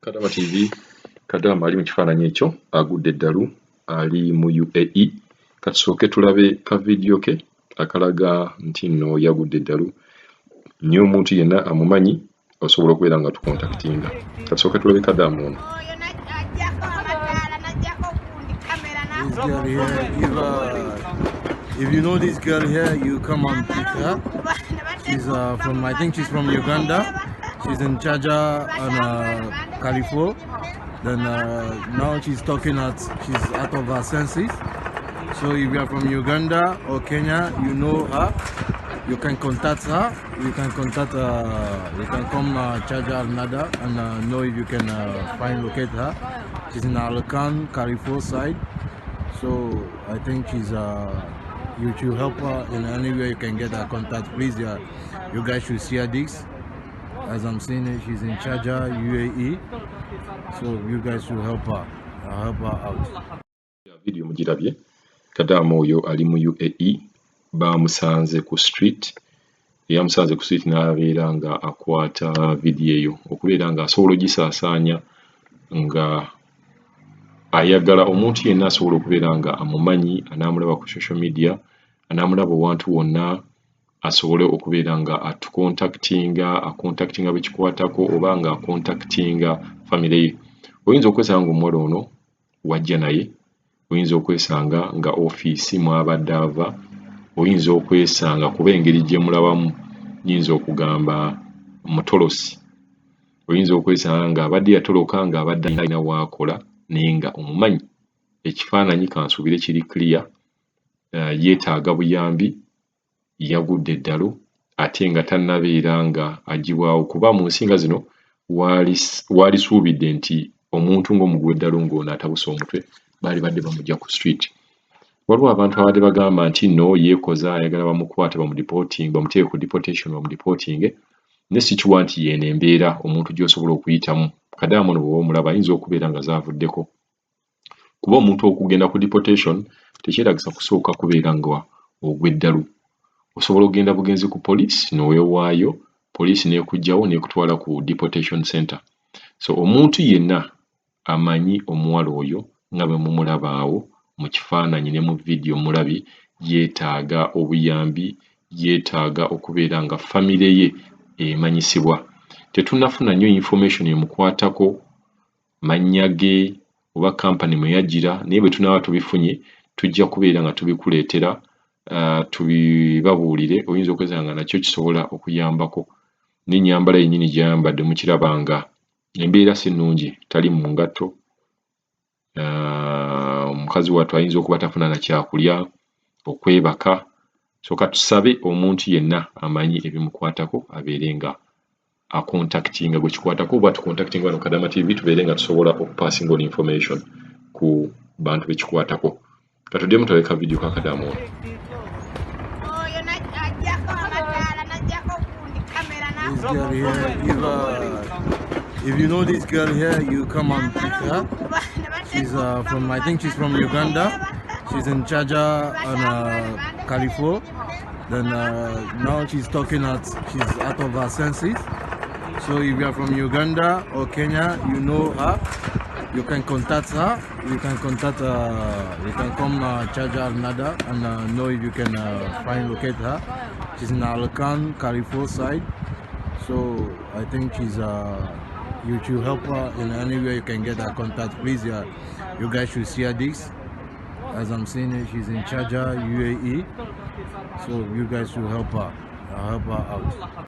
Kadama TV, Kadama ali mu kifaananyi ekyo agudde eddalu ali mu UAE. Katusooke tulabe ka vidiyo ke akalaga nti nno yagudde eddalu. Naye omuntu yenna amumanyi osobola okubeera nga tukontakitinga. Katusooke tulabe Kadama ono. This girl here, if you know this girl here, you come and pick her. She's from, I think she's from Uganda. She's in Charger and California. Then now she's she's out of her senses. So if you are from Uganda or Kenya, you know her. You can contact her. You can contact you can come Charger Nada and know if you can locate her. She's in Alakan, California side. So I think she's you should help her in any way you can get her contact. Please, you guys should see her this. As I'm seeing it, she's in Charger, UAE. So you guys should help her out. Video mugirabye. Kadama oyo ali mu UAE. Bamusanze ku street. Yamusanze ku street n'abeera nga akwata video eyo okubeera nga asobola ogisaasaanya nga ayagala omuntu yenna asobola okubeera nga amumanyi, anaamulaba ku social media, anaamulaba owantu wonna, asobole okubeera nga akontakitinga bekikwatako oba nga akontakitinga famire ye. Oyinza okwesanga ng'omuwala ono wajja naye, oyinza okwesanga nga ofiisi mwabadde ava, oyinza okwesanga kuba engeri gye mulabamu yinza okugamba mutolosi, oyinza okwesanga ng'abadde yatoloka ng'abadde alina waakola naye nga omumanyi. Ekifaananyi kansuubire kiri clear, yeetaaga buyambi, yagudde eddalu ate nga tannabeera nga agibwawo kuba mu nsi nga zino waalisuubidde nti omuntu ng'omuguwa eddalu ng'ono atabuse omutwe baali badde bamugya ku street. Waliwo abantu abadde bagamba nti nno yeekoza ayagala bamukwate bamuteeke ku deportation bamudeportinge, ne si kiwa nti yeeno embeera omuntu gy'osobola okuyitamu. Kadama ono bw'oba omulaba ayinza okubeera nga zaavuddeko. Kuba omuntu okugenda ku deportation tekyetagisa kusooka kubeera nga ogwa eddalu. Osobola okugenda bugenzi ku poliisi n'oweewaayo, poliisi n'ekuggyawo n'ekutwala ku deportation center. So omuntu yenna amanyi omuwala oyo nga bwe mumulaba awo mu kifaananyi ne mu vidiyo mulabi, yeetaaga obuyambi, yeetaaga okubeera nga famire ye emanyisibwa. Tetunnafuna nnyo information emukwatako, mannya ge oba kampani mwe yajjira, naye bwe tunaaba tubifunye tujja kubeera nga tubikuleetera tubibabuulire. Oyinza okwesanga nga nakyo kisobola okuyambako. N'ennyambala yennyini gy'ayambadde mukiraba nga embeera si nnungi, tali mu ngatto. Omukazi wattu ayinza okuba tafuna na kyakulya, okwebaka. So katusabe omuntu yenna amanyi ebimukwatako abeere nga akontakitinga gwe kikwatako, oba tukontakitinga wano Kadama TV tubeere nga tusobola okupassinga on information ku bantu bekikwatako. Katuddemu tulabeka vidiyo ka Kadama ono. This girl here, if you know this girl here, you come and pick her. She's from, I think she's from Uganda. She's in Charger and California. Then now she's she's out of her senses. So if you are from Uganda or Kenya, you know her. You can contact her. You can contact you can come Charger Nada and know if you can locate her. She's in Alakan, California side. So I think she's you should help her in any way you can get her contact. Please, you guys should see her this. As I'm seeing it, she's in Charger, UAE. So you guys should help her out.